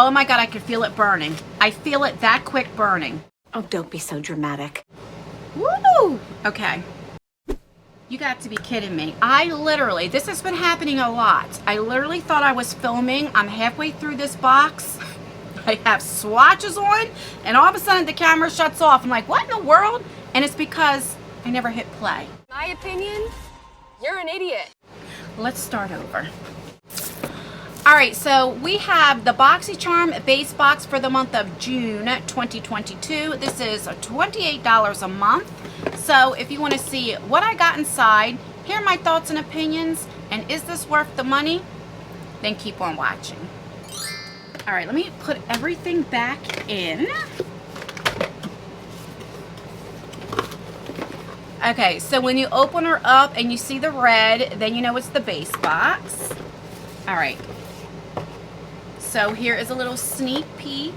Oh my God, I can feel it burning. I feel it that quick burning. Oh, don't be so dramatic. Woo! Okay. You got to be kidding me. This has been happening a lot. I literally thought I was filming. I'm halfway through this box. I have swatches on, and all of a sudden the camera shuts off. I'm like, what in the world? And it's because I never hit play. My opinion, you're an idiot. Let's start over. All right, so we have the Boxycharm base box for the month of June 2022. This is $28 a month. So if you want to see what I got inside, hear my thoughts and opinions, and is this worth the money, then keep on watching. All right, let me put everything back in. Okay, so when you open her up and you see the red, then you know it's the base box. All right. So here is a little sneak peek.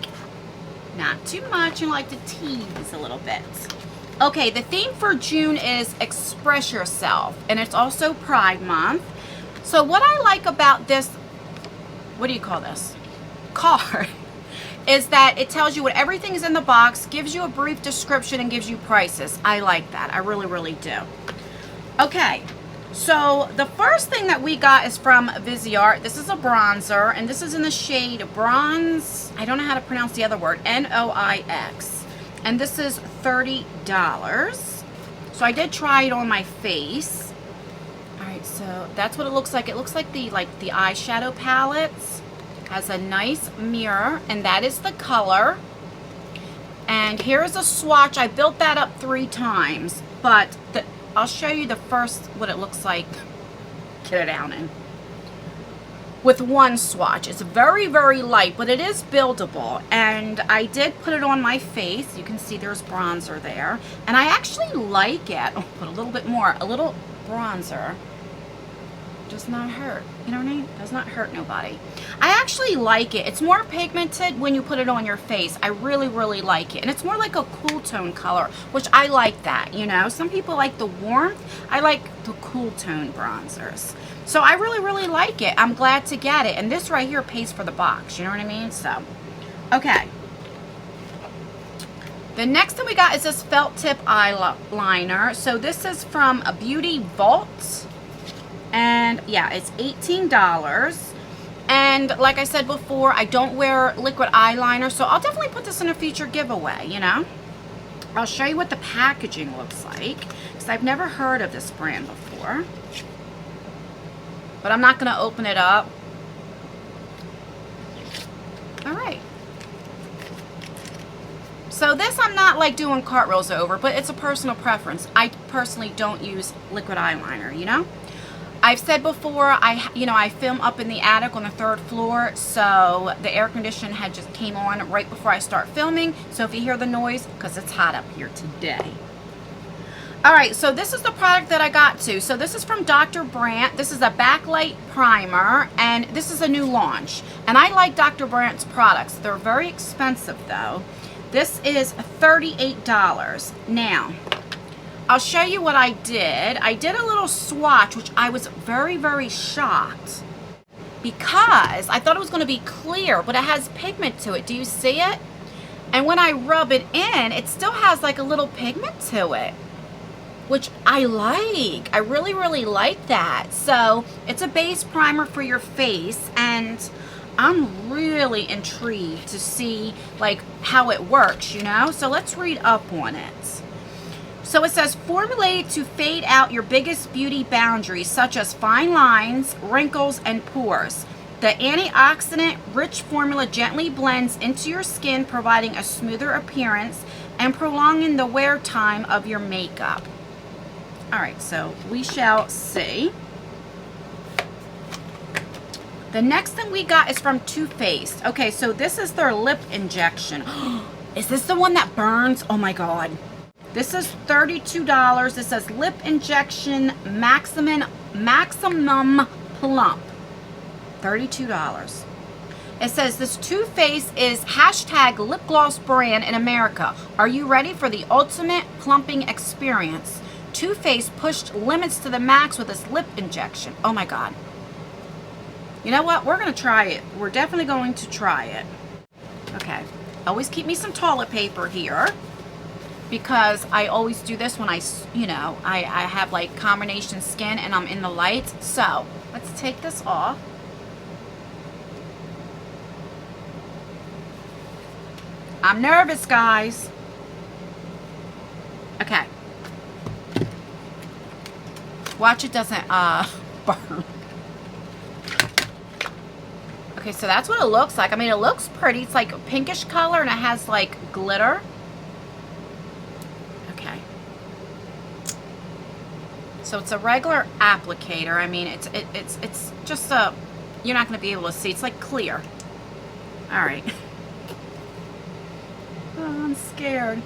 Not too much, you like to tease a little bit. Okay, the theme for June is Express Yourself, and it's also Pride Month. So what I like about this, what do you call this? Card, is that it tells you what everything is in the box, gives you a brief description, and gives you prices. I like that. I really, really do. Okay. So the first thing that we got is from Viseart. This is a bronzer, and this is in the shade Bronze. I don't know how to pronounce the other word. Noix. And this is $30. So I did try it on my face. All right, so that's what it looks like. It looks like the eyeshadow palettes. Has a nice mirror, and that is the color. And here's a swatch. I built that up 3 times, but I'll show you the first, what it looks like. Get it down in. With one swatch. It's very, very light, but it is buildable. And I did put it on my face. You can see there's bronzer there. And I actually like it. Oh, put a little bit more. A little bronzer does not hurt. You know what I mean? Does not hurt nobody. I actually like it. It's more pigmented when you put it on your face. I really, really like it. And it's more like a cool tone color, which I like that, you know. Some people like the warmth. I like the cool tone bronzers. So I really, really like it. I'm glad to get it. And this right here pays for the box. You know what I mean? So, okay. The next thing we got is this felt tip eyeliner. So this is from a Beauty Vault. And yeah, it's $18. And like I said before, I don't wear liquid eyeliner, so I'll definitely put this in a future giveaway, you know. I'll show you what the packaging looks like, because I've never heard of this brand before. But I'm not going to open it up. All right. So this I'm not like doing cartwheels over, but it's a personal preference. I personally don't use liquid eyeliner, you know. I've said before, I film up in the attic on the 3rd floor, so the air conditioner had just came on right before I start filming. So if you hear the noise, because it's hot up here today. All right, so this is the product that I got to. So this is from Dr. Brandt. This is a backlight primer, and this is a new launch. And I like Dr. Brandt's products. They're very expensive though. This is $38. Now, I'll show you what I did. I did a little swatch, which I was very, very shocked because I thought it was going to be clear, but it has pigment to it. Do you see it? And when I rub it in, it still has like a little pigment to it, which I like. I really, really like that. So it's a base primer for your face, and I'm really intrigued to see like how it works, you know? So let's read up on it. So it says, formulated to fade out your biggest beauty boundaries, such as fine lines, wrinkles, and pores. The antioxidant-rich formula gently blends into your skin, providing a smoother appearance and prolonging the wear time of your makeup. All right, so we shall see. The next thing we got is from Too Faced. Okay, so this is their lip injection. Is this the one that burns? Oh my God. This is $32. It says lip injection maximum plump. $32. It says this Too Faced is hashtag lip gloss brand in America. Are you ready for the ultimate plumping experience? Too Faced pushed limits to the max with this lip injection. Oh my God. You know what? We're going to try it. We're definitely going to try it. Okay. Always keep me some toilet paper here, because I always do this when I have like combination skin and I'm in the lights. So let's take this off. I'm nervous, guys. Okay. Watch it doesn't burn. Okay, so that's what it looks like. I mean, it looks pretty. It's like a pinkish color and it has like glitter. Okay. So it's a regular applicator. I mean, it's just a, you're not going to be able to see. It's like clear. All right. Oh, I'm scared.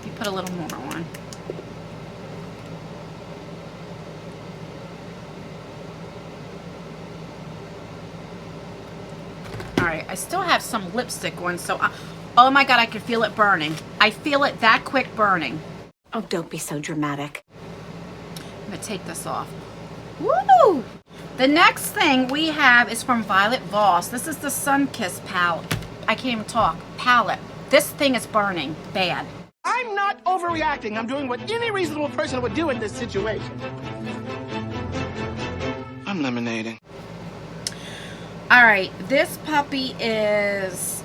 You put a little more on. Alright, I still have some lipstick on, so oh my god, I can feel it burning. I feel it that quick burning. Oh, don't be so dramatic. I'm going to take this off. Woo! The next thing we have is from Violet Voss. This is the Sun-Kissed palette. I can't even talk. Palette. This thing is burning bad. I'm not overreacting. I'm doing what any reasonable person would do in this situation. I'm lemonading. Alright, this puppy is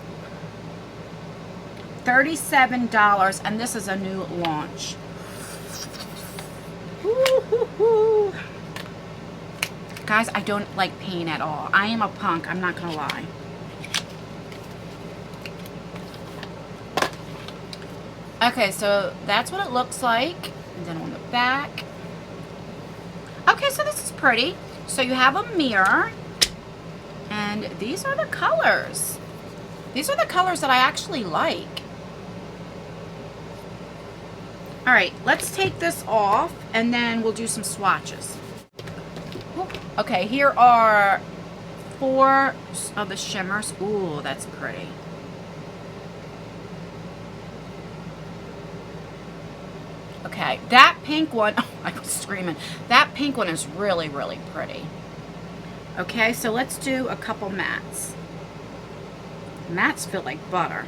$37, and this is a new launch. Woo-hoo-hoo. Guys, I don't like paint at all. I am a punk, I'm not gonna lie. Okay, so that's what it looks like. And then on the back. Okay, so this is pretty. So you have a mirror. And these are the colors. These are the colors that I actually like. Alright, let's take this off and then we'll do some swatches. Okay, here are 4 of the shimmers. Ooh, that's pretty. Okay, that pink one, oh, I was screaming. That pink one is really, really pretty. Okay, so let's do a couple mattes. Mattes feel like butter.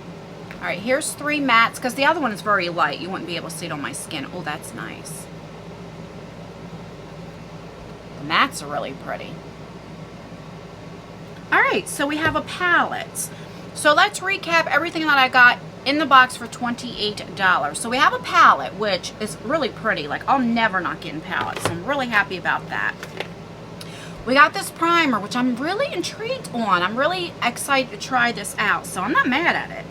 Alright, here's 3 mattes, because the other one is very light. You wouldn't be able to see it on my skin. Oh, that's nice. The mattes are really pretty. Alright, so we have a palette. So let's recap everything that I got in the box for $28. So we have a palette, which is really pretty. Like, I'll never not get in palettes. So I'm really happy about that. We got this primer, which I'm really intrigued on. I'm really excited to try this out, so I'm not mad at it.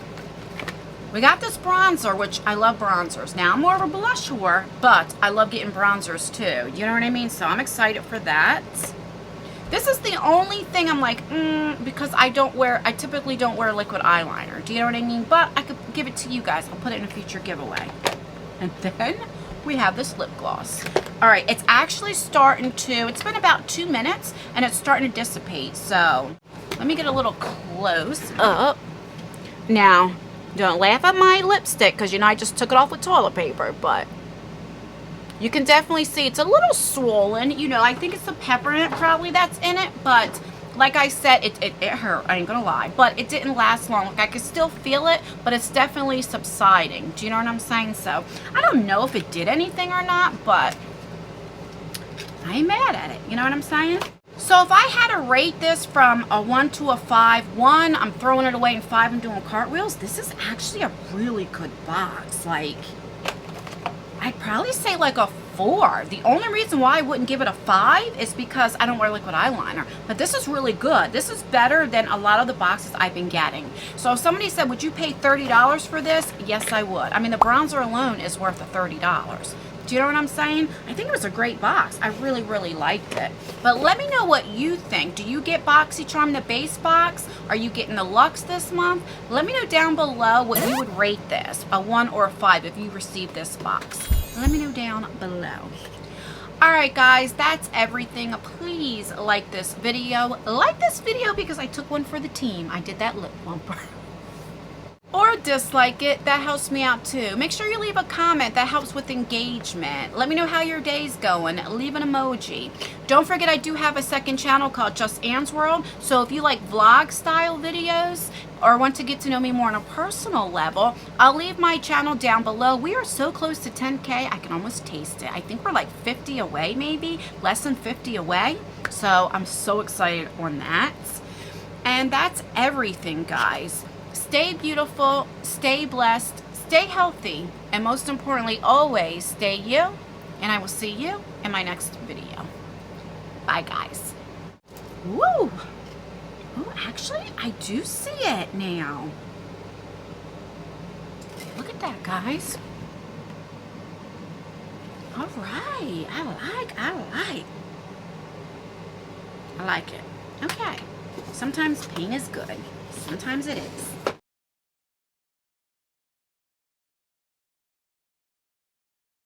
We got this bronzer, which I love bronzers. Now, I'm more of a blush whore, but I love getting bronzers too. You know what I mean? So I'm excited for that. This is the only thing I'm like, because I typically don't wear liquid eyeliner. Do you know what I mean? But I could give it to you guys. I'll put it in a future giveaway. And then we have this lip gloss. Alright, it's actually starting to, it's been about 2 minutes, and it's starting to dissipate. So, let me get a little close up. Now, don't laugh at my lipstick, because you know I just took it off with toilet paper, but you can definitely see it's a little swollen. You know, I think it's the peppermint probably that's in it, but like I said, it hurt, I ain't gonna lie, but it didn't last long. Like, I could still feel it, but it's definitely subsiding. Do you know what I'm saying? So, I don't know if it did anything or not, but I ain't mad at it. You know what I'm saying? So, if I had to rate this from a 1 to a 5, 1, I'm throwing it away, and 5, I'm doing cartwheels. This is actually a really good box. Like, I'd probably say like a 4. The only reason why I wouldn't give it a 5 is because I don't wear liquid eyeliner. But this is really good. This is better than a lot of the boxes I've been getting. So if somebody said, would you pay $30 for this? Yes, I would. I mean, the bronzer alone is worth the $30. Do you know what I'm saying? I think it was a great box. I really, really liked it. But let me know what you think. Do you get Boxycharm, the base box? Are you getting the Luxe this month? Let me know down below what you would rate this, a 1 or a 5 if you received this box. Let me know down below. Alright guys, that's everything. Please like this video. Like this video because I took one for the team. I did that lip bumper. or dislike it. That helps me out too. Make sure you leave a comment. That helps with engagement. Let me know how your day's going. Leave an emoji. Don't forget, I do have a second channel called Just Anne's World. So if you like vlog style videos or want to get to know me more on a personal level, I'll leave my channel down below. We are so close to 10K. I can almost taste it. I think we're like 50 away, maybe less than 50 away. So I'm so excited on that. And that's everything, guys. Stay beautiful, stay blessed, stay healthy, and most importantly, always stay you, and I will see you in my next video. Bye, guys. Woo! Oh, actually, I do see it now. Look at that, guys. All right, I like it. Okay. Sometimes pain is good. Sometimes it is.